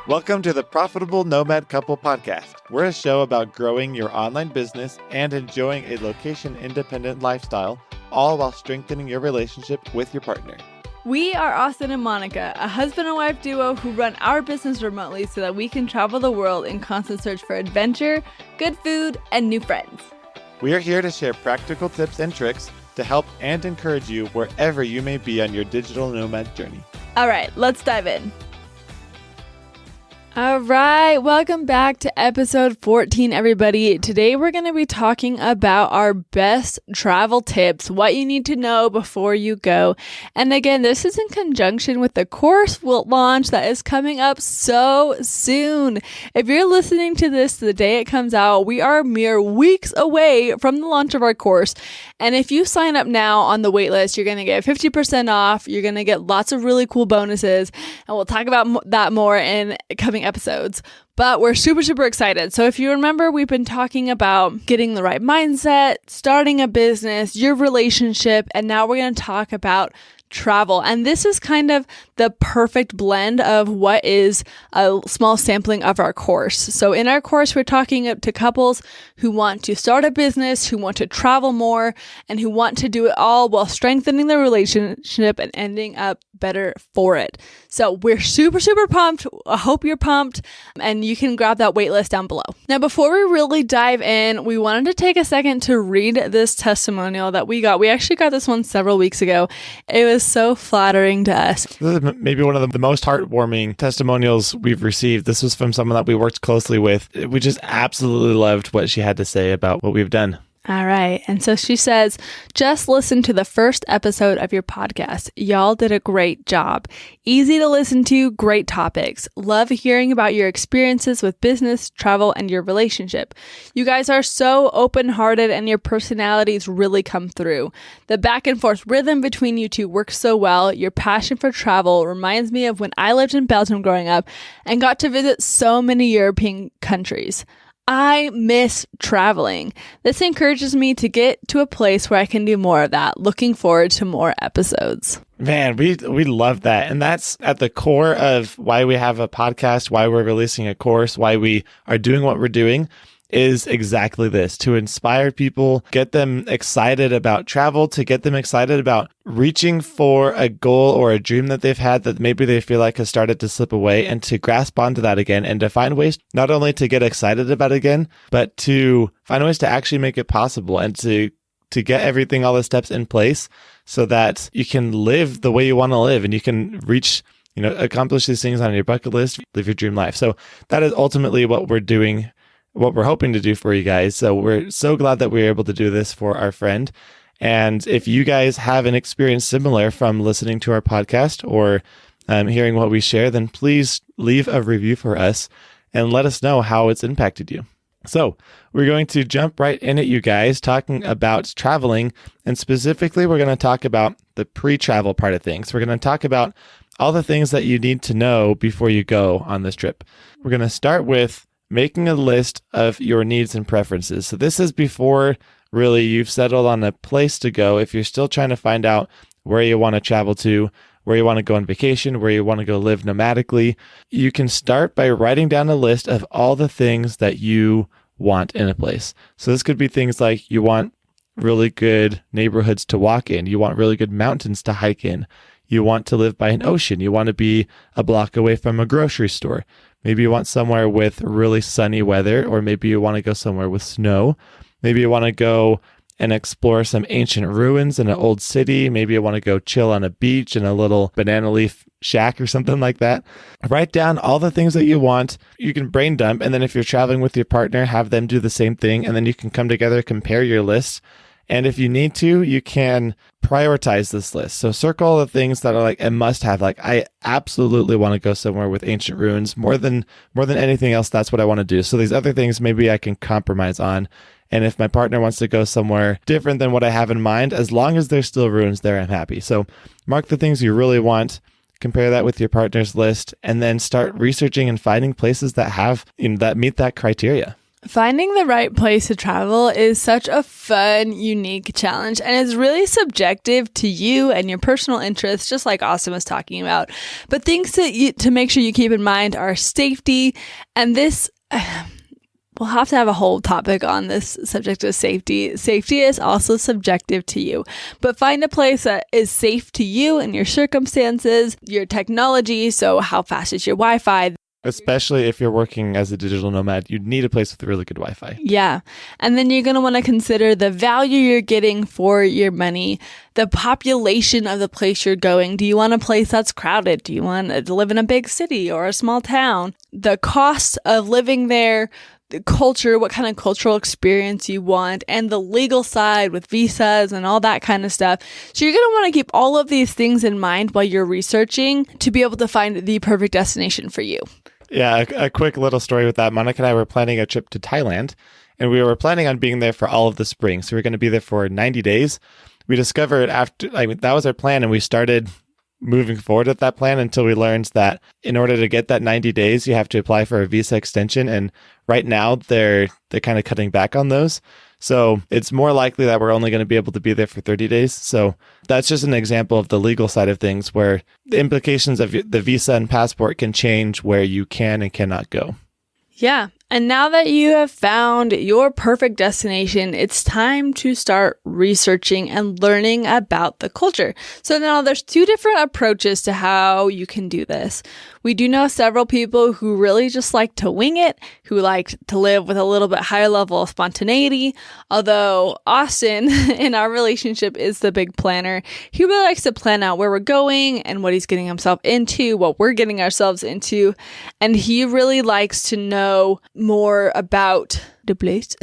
Welcome to the Profitable Nomad Couple Podcast. We're a show about growing your online business and enjoying a location-independent lifestyle, all while strengthening your relationship with your partner. We are Austin and Monica, a husband and wife duo who run our business remotely so that we can travel the world in constant search for adventure, good food, and new friends. We are here to share practical tips and tricks to help and encourage you wherever you may be on your digital nomad journey. All right, let's dive in. All right, welcome back to episode 14, everybody. Today we're going to be talking about our best travel tips, what you need to know before you go. And again, this is in conjunction with the course launch that is coming up so soon. If you're listening to this the day it comes out, we are mere weeks away from the launch of our course. And if you sign up now on the waitlist, you're going to get 50% off. You're going to get lots of really cool bonuses. And we'll talk about that more in coming episodes, but we're super excited. So if you remember, we've been talking about getting the right mindset, starting a business, your relationship, and now we're going to talk about travel. And this is kind of the perfect blend of what is a small sampling of our course. So in our course, we're talking to couples who want to start a business, who want to travel more, and who want to do it all while strengthening their relationship and ending up better for it. So we're super pumped. I hope you're pumped, and you can grab that waitlist down below. Now, before we really dive in, we wanted to take a second to read this testimonial that we got. We actually got this one several weeks ago. It was so flattering to us. This is maybe one of the most heartwarming testimonials we've received. This was from someone that we worked closely with. We just absolutely loved what she had to say about what we've done. All right. And so she says, just listen to the first episode of your podcast. Y'all did a great job. Easy to listen to, great topics. Love hearing about your experiences with business, travel, and your relationship. You guys are so open-hearted and your personalities really come through. The back and forth rhythm between you two works so well. Your passion for travel reminds me of when I lived in Belgium growing up and got to visit so many European countries. I miss traveling. This encourages me to get to a place where I can do more of that. Looking forward to more episodes. Man, we love that. And that's at the core of why we have a podcast, why we're releasing a course, why we are doing what we're doing, is exactly this: to inspire people, get them excited about travel, to get them excited about reaching for a goal or a dream that they've had that maybe they feel like has started to slip away, and to grasp onto that again and to find ways not only to get excited about it again, but to find ways to actually make it possible and to get everything, all the steps in place so that you can live the way you want to live and you can reach, accomplish these things on your bucket list, live your dream life. So that is ultimately what we're doing, what we're hoping to do for you guys. So we're so glad that we were able to do this for our friend. And if you guys have an experience similar from listening to our podcast or hearing what we share, then please leave a review for us and let us know how it's impacted you. So we're going to jump right in at you guys talking about traveling. And specifically, we're going to talk about the pre-travel part of things. We're going to talk about all the things that you need to know before you go on this trip. We're going to start with making a list of your needs and preferences. So this is before really you've settled on a place to go. If you're still trying to find out where you want to travel to, where you want to go on vacation, where you want to go live nomadically, you can start by writing down a list of all the things that you want in a place. So this could be things like you want really good neighborhoods to walk in. You want really good mountains to hike in. You want to live by an ocean. You want to be a block away from a grocery store. Maybe you want somewhere with really sunny weather, or maybe you want to go somewhere with snow. Maybe you want to go and explore some ancient ruins in an old city. Maybe you want to go chill on a beach in a little banana leaf shack or something like that. Write down all the things that you want. You can brain dump, and then if you're traveling with your partner, have them do the same thing, and then you can come together, compare your lists. And if you need to, you can prioritize this list. So circle all the things that are like a must-have. Like, I absolutely want to go somewhere with ancient ruins more than anything else. That's what I want to do. So these other things maybe I can compromise on. And if my partner wants to go somewhere different than what I have in mind, as long as there's still ruins there, I'm happy. So mark the things you really want, compare that with your partner's list, and then start researching and finding places that have, that meet that criteria. Finding the right place to travel is such a fun, unique challenge, and it's really subjective to you and your personal interests, just like Austin was talking about. But things to make sure you keep in mind are safety, and this, we'll have to have a whole topic on this subject of safety. Safety is also subjective to you, but find a place that is safe to you and your circumstances, your technology, so how fast is your Wi-Fi? Especially if you're working as a digital nomad, you need a place with really good Wi-Fi. Yeah. And then you're going to want to consider the value you're getting for your money, the population of the place you're going. Do you want a place that's crowded? Do you want to live in a big city or a small town? The cost of living there, the culture, what kind of cultural experience you want, and the legal side with visas and all that kind of stuff. So you're going to want to keep all of these things in mind while you're researching to be able to find the perfect destination for you. Yeah, a quick little story with that. Monica and I were planning a trip to Thailand, and we were planning on being there for all of the spring. So we were going to be there for 90 days. We discovered that was our plan, and we started moving forward with that plan until we learned that in order to get that 90 days, you have to apply for a visa extension. And right now they're kind of cutting back on those. So it's more likely that we're only going to be able to be there for 30 days. So that's just an example of the legal side of things where the implications of the visa and passport can change where you can and cannot go. Yeah. And now that you have found your perfect destination, it's time to start researching and learning about the culture. So now there's two different approaches to how you can do this. We do know several people who really just like to wing it, who like to live with a little bit higher level of spontaneity. Although Austin in our relationship is the big planner. He really likes to plan out where we're going and what he's getting himself into, what we're getting ourselves into. And he really likes to know more about the place.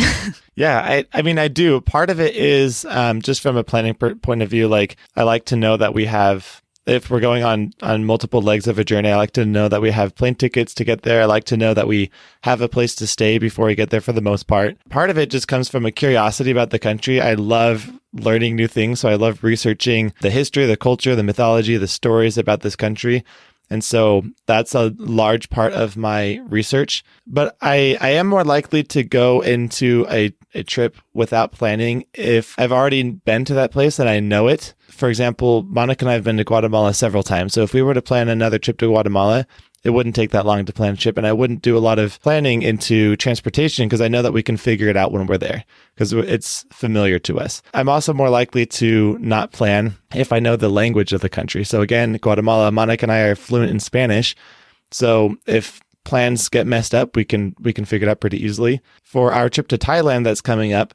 Yeah, I mean, I do. Part of it is just from a planning point of view, like I like to know that we have, if we're going on multiple legs of a journey, I like to know that we have plane tickets to get there. I like to know that we have a place to stay before we get there for the most part. Part of it just comes from a curiosity about the country. I love learning new things. So I love researching the history, the culture, the mythology, the stories about this country. And so that's a large part of my research. But I am more likely to go into a trip without planning if I've already been to that place and I know it. For example, Monica and I have been to Guatemala several times. So if we were to plan another trip to Guatemala, it wouldn't take that long to plan a trip. And I wouldn't do a lot of planning into transportation because I know that we can figure it out when we're there because it's familiar to us. I'm also more likely to not plan if I know the language of the country. So again, Guatemala, Monica and I are fluent in Spanish. So if plans get messed up, we can figure it out pretty easily. For our trip to Thailand that's coming up,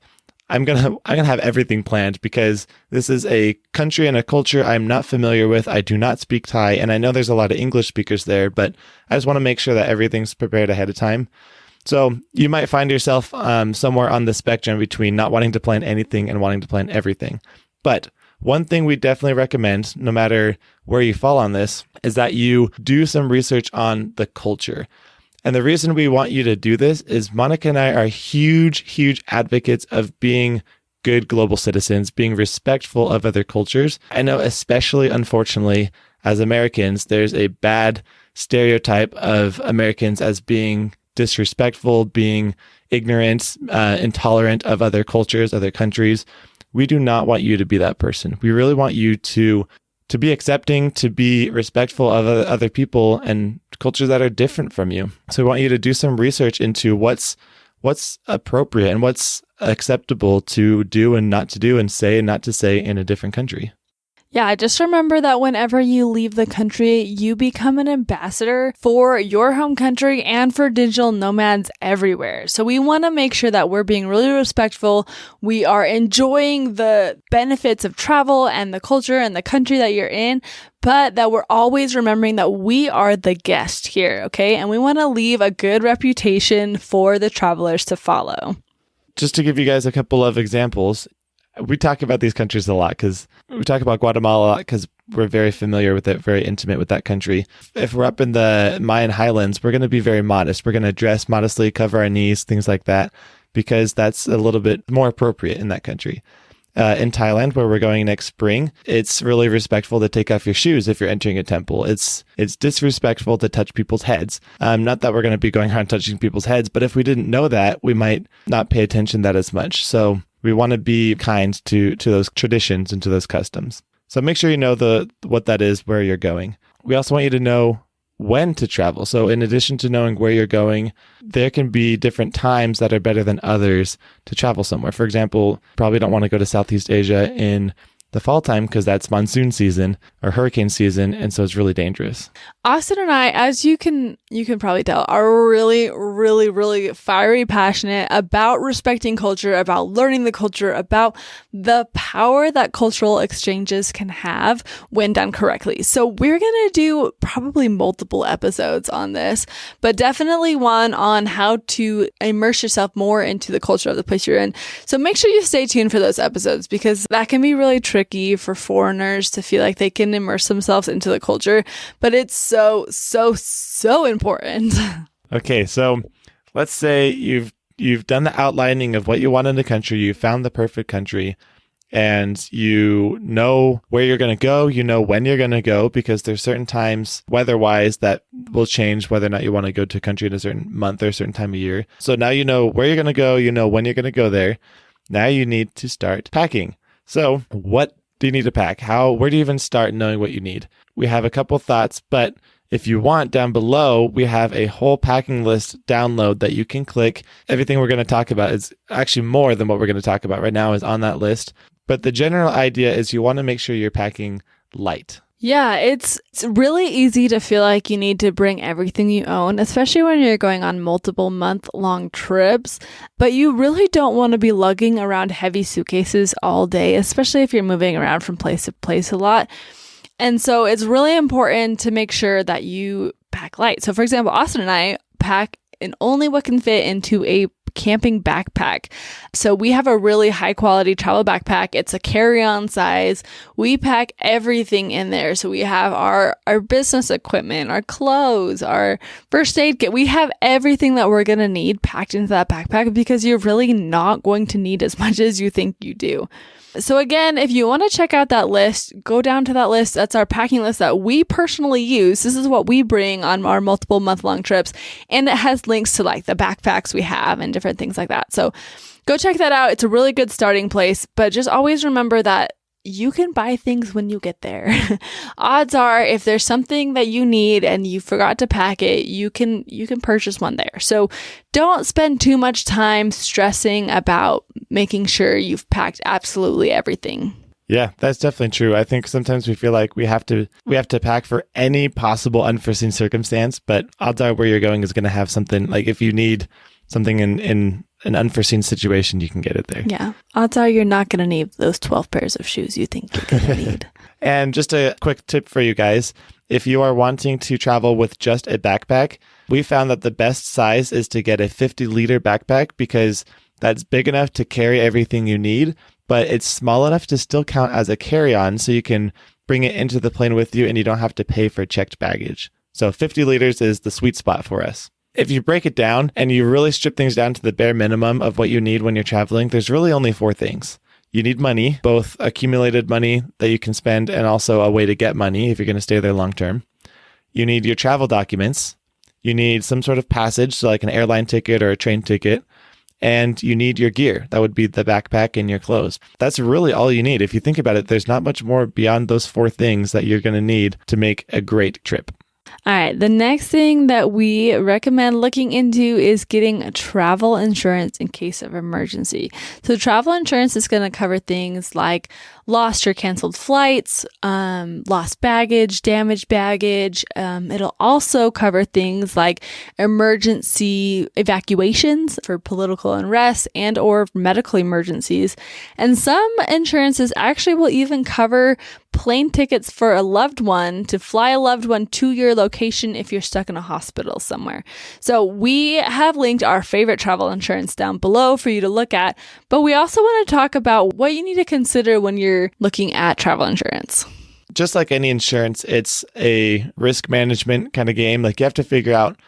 I'm gonna have everything planned because this is a country and a culture I'm not familiar with. I do not speak Thai, and I know there's a lot of English speakers there, but I just want to make sure that everything's prepared ahead of time. So you might find yourself somewhere on the spectrum between not wanting to plan anything and wanting to plan everything. But one thing we definitely recommend, no matter where you fall on this, is that you do some research on the culture. And the reason we want you to do this is Monica and I are huge advocates of being good global citizens, being respectful of other cultures. I know, especially unfortunately, as Americans, there's a bad stereotype of Americans as being disrespectful, being ignorant, intolerant of other cultures, other countries. We do not want you to be that person. We really want you to be accepting, to be respectful of other people and cultures that are different from you. So we want you to do some research into what's appropriate and what's acceptable to do and not to do and say and not to say in a different country. Yeah, just remember that whenever you leave the country, you become an ambassador for your home country and for digital nomads everywhere. So we want to make sure that we're being really respectful. We are enjoying the benefits of travel and the culture and the country that you're in, but that we're always remembering that we are the guest here, okay? And we want to leave a good reputation for the travelers to follow. Just to give you guys a couple of examples, we talk about these countries a lot because we talk about Guatemala a lot because we're very familiar with it, very intimate with that country. If we're up in the Mayan highlands, we're going to be very modest. We're going to dress modestly, cover our knees, things like that, because that's a little bit more appropriate in that country. in Thailand, where we're going next spring, it's really respectful to take off your shoes if you're entering a temple. It's disrespectful to touch people's heads. Not that we're going to be going around touching people's heads, but if we didn't know that, we might not pay attention to that as much. So we want to be kind to those traditions and to those customs. So make sure you know what that is, where you're going. We also want you to know when to travel. So in addition to knowing where you're going, there can be different times that are better than others to travel somewhere. For example, probably don't want to go to Southeast Asia in the fall time because that's monsoon season or hurricane season, and so it's really dangerous. Austin and I, as you can probably tell, are really, really, really fiery, passionate about respecting culture, about learning the culture, about the power that cultural exchanges can have when done correctly. So we're going to do probably multiple episodes on this, but definitely one on how to immerse yourself more into the culture of the place you're in. So make sure you stay tuned for those episodes because that can be really tricky for foreigners to feel like they can immerse themselves into the culture, but it's so important. Okay, so let's say you've done the outlining of what you want in the country, you found the perfect country, and you know where you're going to go, you know when you're going to go, because there's certain times weather-wise that will change whether or not you want to go to a country in a certain month or a certain time of year. So now you know where you're going to go, you know when you're going to go there. Now you need to start packing. So what do you need to pack? Where do you even start knowing what you need? We have a couple thoughts, but if you want, down below, we have a whole packing list download that you can click. Everything we're going to talk about is actually more than what we're going to talk about right now is on that list. But the general idea is you want to make sure you're packing light. Yeah, it's really easy to feel like you need to bring everything you own, especially when you're going on multiple month-long trips. But you really don't want to be lugging around heavy suitcases all day, especially if you're moving around from place to place a lot. And so it's really important to make sure that you pack light. So for example, Austin and I pack in only what can fit into a camping backpack. So we have a really high quality travel backpack. It's a carry-on size. We pack everything in there. So we have our business equipment, our clothes, our first aid kit. We have everything that we're going to need packed into that backpack because you're really not going to need as much as you think you do. So again, if you want to check out that list, go down to that list. That's our packing list that we personally use. This is what we bring on our multiple month-long trips. And it has links to like the backpacks we have and different things like that. So go check that out. It's a really good starting place. But just always remember that you can buy things when you get there. Odds are, if there's something that you need and you forgot to pack it, you can purchase one there. So don't spend too much time stressing about making sure you've packed absolutely everything. Yeah, that's definitely true. I think sometimes we feel like we have to pack for any possible unforeseen circumstance, but odds are where you're going is going to have something. Like if you need something in an unforeseen situation, you can get it there. Yeah. Odds are you're not going to need those 12 pairs of shoes you think you're going to need. And just a quick tip for you guys. If you are wanting to travel with just a backpack, we found that the best size is to get a 50-liter backpack because that's big enough to carry everything you need, but it's small enough to still count as a carry-on so you can bring it into the plane with you and you don't have to pay for checked baggage. So 50 liters is the sweet spot for us. If you break it down and you really strip things down to the bare minimum of what you need when you're traveling, there's really only 4 things. You need money, both accumulated money that you can spend and also a way to get money if you're going to stay there long term. You need your travel documents. You need some sort of passage, so like an airline ticket or a train ticket. And you need your gear. That would be the backpack and your clothes. That's really all you need. If you think about it, there's not much more beyond those 4 things that you're going to need to make a great trip. All right. The next thing that we recommend looking into is getting travel insurance in case of emergency. So travel insurance is going to cover things like lost or canceled flights, lost baggage, damaged baggage. It'll also cover things like emergency evacuations for political unrest and or medical emergencies. And some insurances actually will even cover plane tickets for a loved one to fly a loved one to your location if you're stuck in a hospital somewhere. So we have linked our favorite travel insurance down below for you to look at, but we also want to talk about what you need to consider when you're looking at travel insurance. Just like any insurance, it's a risk management kind of game. Like you have to figure out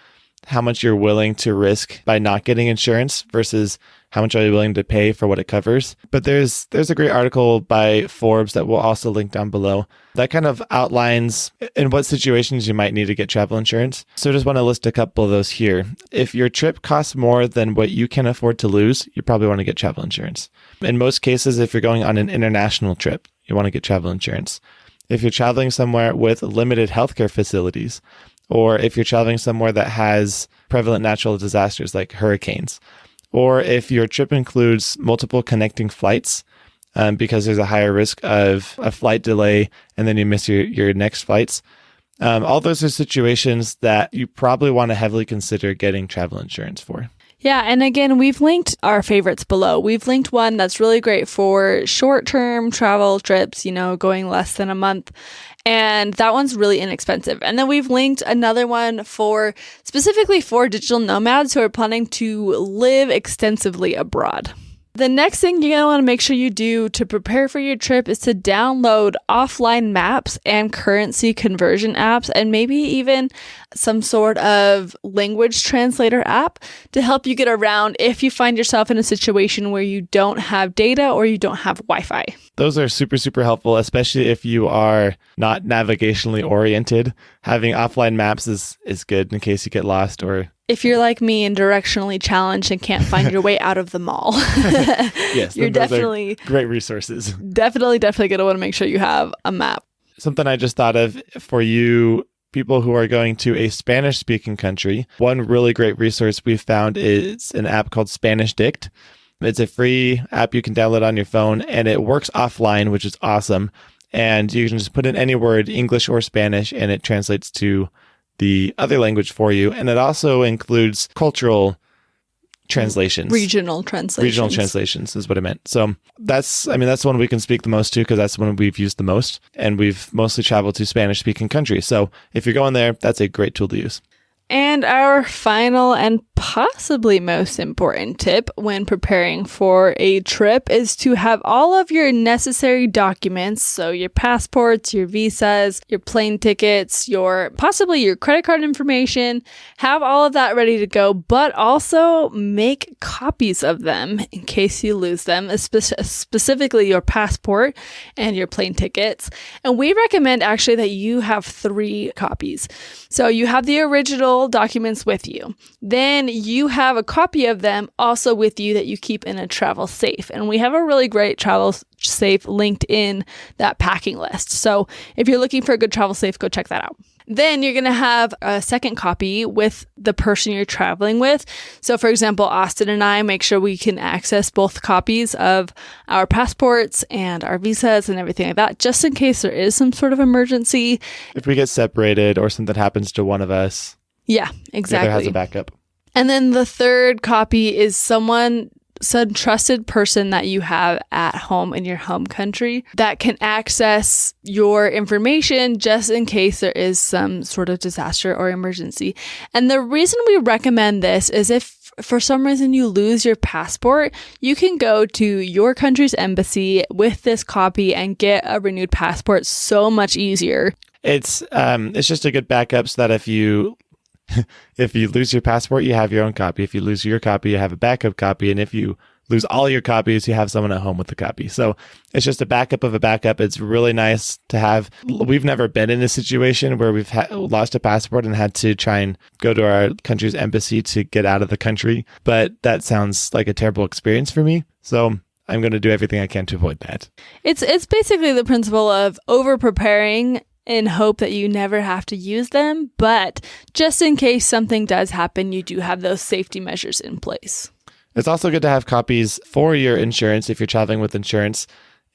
how much you're willing to risk by not getting insurance versus how much are you willing to pay for what it covers. But there's a great article by Forbes that we'll also link down below that kind of outlines in what situations you might need to get travel insurance. So I just want to list a couple of those here. If your trip costs more than what you can afford to lose, you probably want to get travel insurance. In most cases, if you're going on an international trip, you want to get travel insurance. If you're traveling somewhere with limited healthcare facilities, or if you're traveling somewhere that has prevalent natural disasters like hurricanes, or if your trip includes multiple connecting flights, because there's a higher risk of a flight delay and then you miss your next flights. All those are situations that you probably want to heavily consider getting travel insurance for. Yeah. And again, we've linked our favorites below. We've linked one that's really great for short-term travel trips, going less than a month. And that one's really inexpensive. And then we've linked another one specifically for digital nomads who are planning to live extensively abroad. The next thing you're going to want to make sure you do to prepare for your trip is to download offline maps and currency conversion apps, and maybe even some sort of language translator app to help you get around if you find yourself in a situation where you don't have data or you don't have Wi-Fi. Those are super, super helpful, especially if you are not navigationally oriented. Having offline maps is good in case you get lost, or if you're like me and directionally challenged and can't find your way out of the mall. Yes, you're definitely great resources. Definitely going to want to make sure you have a map. Something I just thought of for you people who are going to a Spanish-speaking country, one really great resource we found is an app called Spanish Dict. It's a free app you can download on your phone, and it works offline, which is awesome. And you can just put in any word, English or Spanish, and it translates to the other language for you. And it also includes cultural translations. Regional translations is what I meant. So that's the one we can speak the most to because that's the one we've used the most. And we've mostly traveled to Spanish-speaking countries. So if you're going there, that's a great tool to use. And our final and possibly most important tip when preparing for a trip is to have all of your necessary documents. So your passports, your visas, your plane tickets, possibly your credit card information, have all of that ready to go, but also make copies of them in case you lose them, specifically your passport and your plane tickets. And we recommend actually that you have 3 copies. So you have the original documents with you. Then you have a copy of them also with you that you keep in a travel safe. And we have a really great travel safe linked in that packing list. So if you're looking for a good travel safe, go check that out. Then you're going to have a second copy with the person you're traveling with. So for example, Austin and I make sure we can access both copies of our passports and our visas and everything like that, just in case there is some sort of emergency. If we get separated or something happens to one of us. Yeah, exactly. The other has a backup. And then the third copy is some trusted person that you have at home in your home country that can access your information just in case there is some sort of disaster or emergency. And the reason we recommend this is if for some reason you lose your passport, you can go to your country's embassy with this copy and get a renewed passport so much easier. It's just a good backup so that if you lose your passport, you have your own copy. If you lose your copy, you have a backup copy. And if you lose all your copies, you have someone at home with a copy. So it's just a backup of a backup. It's really nice to have. We've never been in a situation where we've lost a passport and had to try and go to our country's embassy to get out of the country. But that sounds like a terrible experience for me. So I'm going to do everything I can to avoid that. It's basically the principle of over-preparing in hope that you never have to use them, but just in case something does happen, you do have those safety measures in place. It's also good to have copies for your insurance if you're traveling with insurance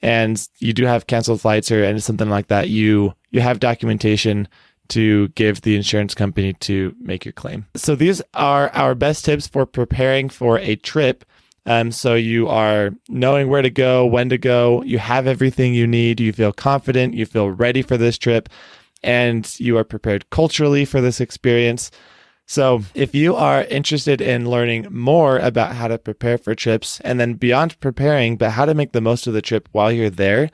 and you do have canceled flights or something like that. You have documentation to give the insurance company to make your claim. So these are our best tips for preparing for a trip. So you are knowing where to go, when to go, you have everything you need, you feel confident, you feel ready for this trip, and you are prepared culturally for this experience. So if you are interested in learning more about how to prepare for trips, and then beyond preparing, but how to make the most of the trip while you're there,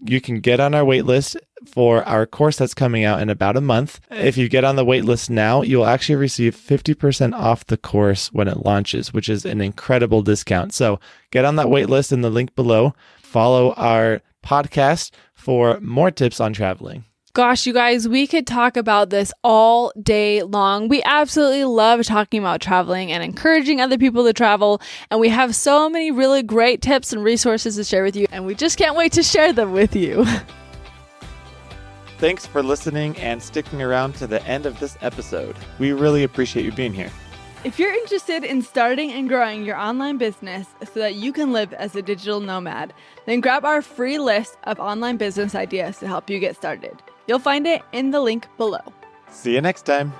you can get on our wait list for our course that's coming out in about a month. If you get on the wait list now, you'll actually receive 50% off the course when it launches, which is an incredible discount. So get on that wait list in the link below. Follow our podcast for more tips on traveling. Gosh, you guys, we could talk about this all day long. We absolutely love talking about traveling and encouraging other people to travel. And we have so many really great tips and resources to share with you. And we just can't wait to share them with you. Thanks for listening and sticking around to the end of this episode. We really appreciate you being here. If you're interested in starting and growing your online business so that you can live as a digital nomad, then grab our free list of online business ideas to help you get started. You'll find it in the link below. See you next time.